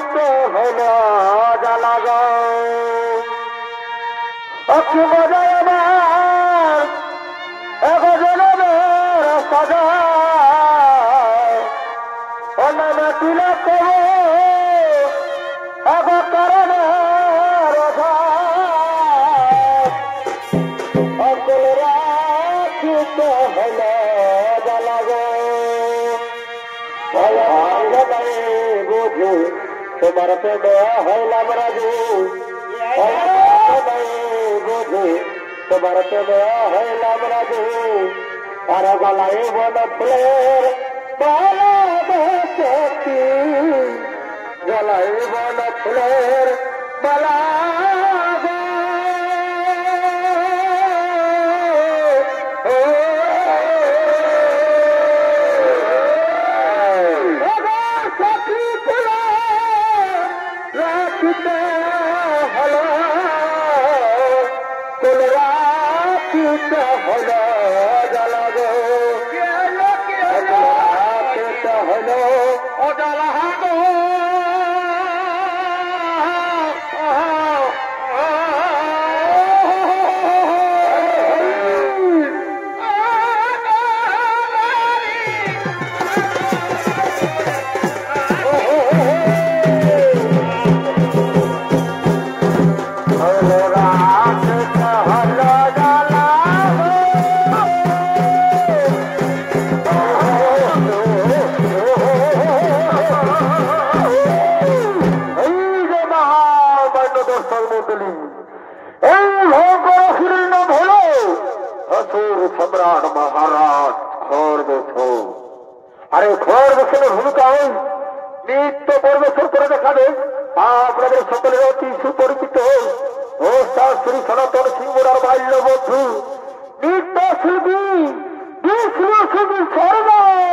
রাখিতে হইল জ্বালা গো অক্ষি মজায় আমার একজনের সাজা অন্যান্য তুলে কবো এক কারণে রোজা অকল রাখিতে হইল জ্বালা গো বুঝু তোমার প্রেমে হইলাম রাজু বুঝু তোমার প্রেমে হইলাম রাজু তার গলায় বন ফুলের মালা বেচেছি গলায় বন ফুলের মালা সম্রাট মহারাজ খরগোশ আরে খরগোশের ভূমিকা ওই নৃত্য পরিবেশন করে দেখাবে আপনাদের সকলের অতি সুপরিচিত ও শ্রী সনাতন সিংহরার বাল্য বন্ধু নৃত্য শিল্পী বিষ্ণু শিল্পী সরদার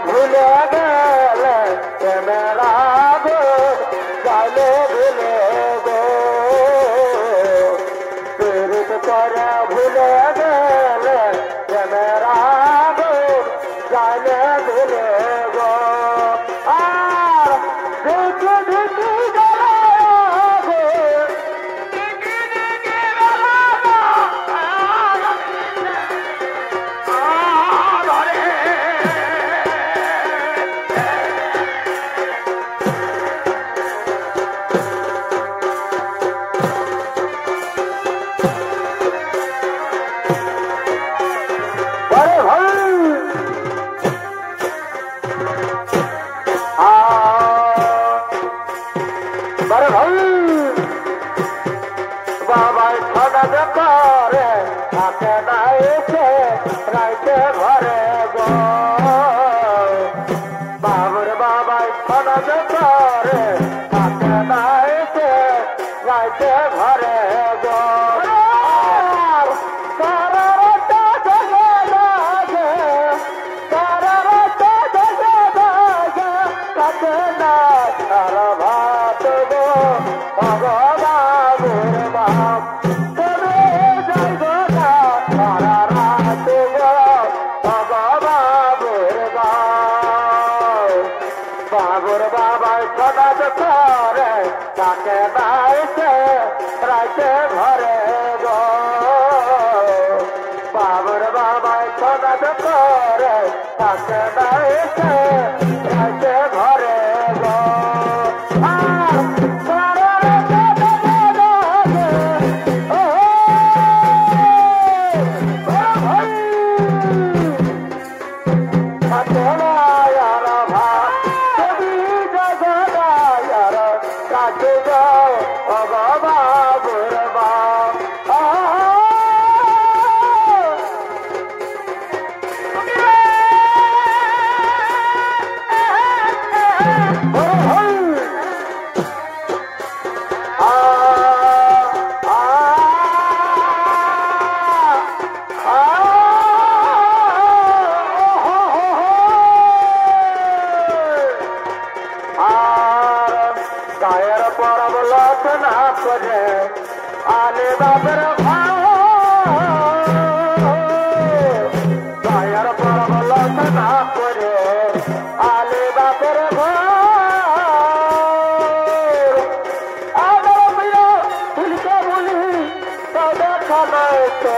ভুলে গেলে মেরা গো গালে ভুলে গো পীড়িত করে ভুলে গেলে মেরা গো গালে ভুলে গো আর দেখি দেখি করে থাকে না এসে রাইতে ঘরে গো বাবুর বাবাই খনজ করে থাকে না এসে রাইতে ঘরে গো বাবুর বাবাই খনজ করে তাকে বাইতে রাইতে ঘরে গো বাবুর বাবাই খনজ করে তাকে বাইতে রাইতে ঘরে বাপের দয়ার পরবল না করে আলে বাপের আদর প্রিয় তুলকে বলি তবে খানায় তো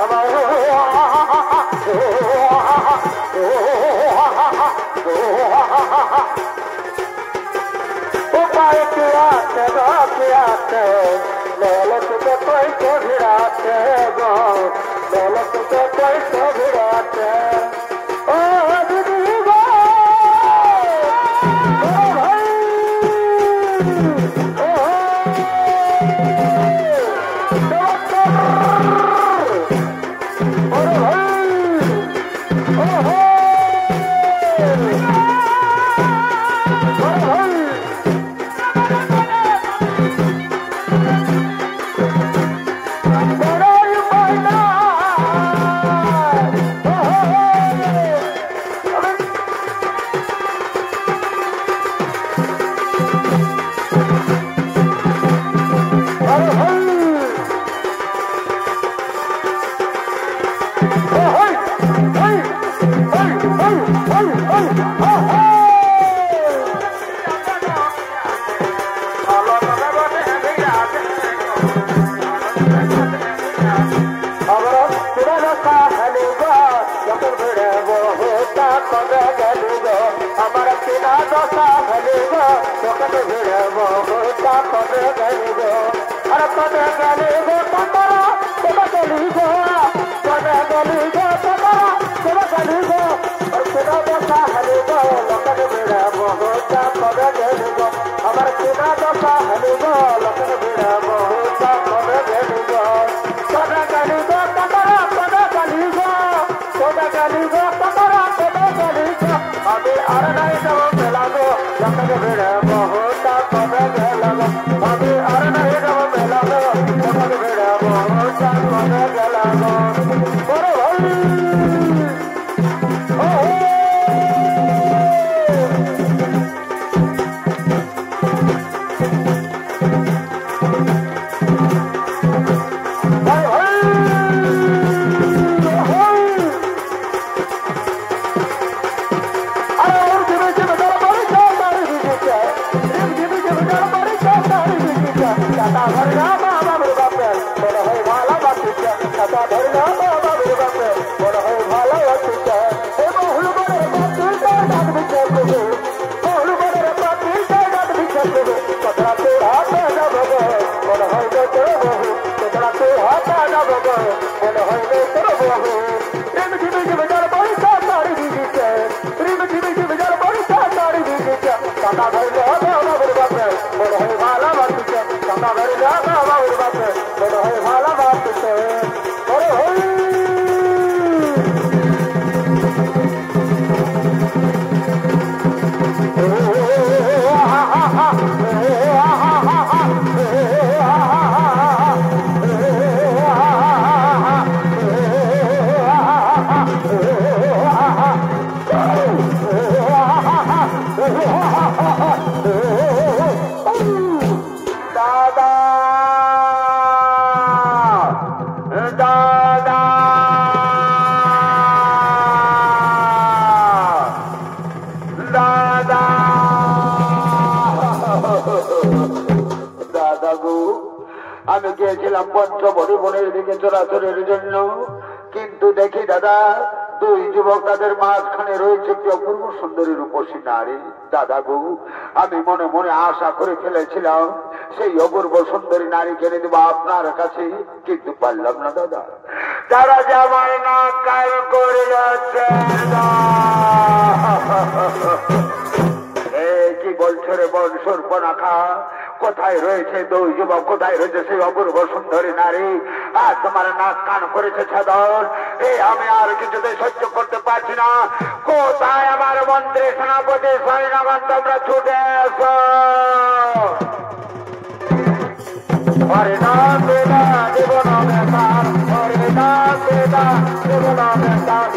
हमारे আমি গিয়েছিলাম পঞ্চবটি বনের দিকে চলাচলের জন্য, কিন্তু দেখি দাদা দুই যুবক তাদের মাঝখানে রয়েছে একটি অপূর্ব সুন্দরী রূপসী নারী। দাদা গো, আমি মনে মনে আশা করে ফেলেছিলাম সেই অপূর্ব সুন্দরী নারীকে এনে দেবো আপনার কাছে, কিন্তু পারলাম না দাদা। তারা যে আমার না কাল করে যাচ্ছে। কি বলছো রে বংশর পনাখা? কোথায় রয়েছে দুই যুবক, কোথায় রয়েছে সেই অপূর্ব সুন্দরী নারী? আর তোমার নাক কান করেছে ছাদর। আমি আর কিছুতে সহ্য করতে পারছি না। কোথায় আমার মন্ত্রী সেনাপতি সৈন্যগণ, তোমরা ছুটে এসো। হরে নাম বেদা দেব না বেকার, হরে নাম বেদা দেব না বেকার,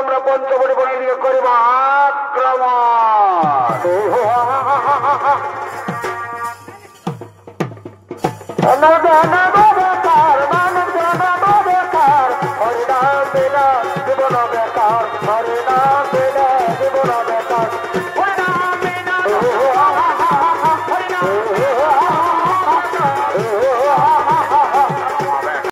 আমরা পঞ্চবটি বনের দিকে করিব আক্রমণ।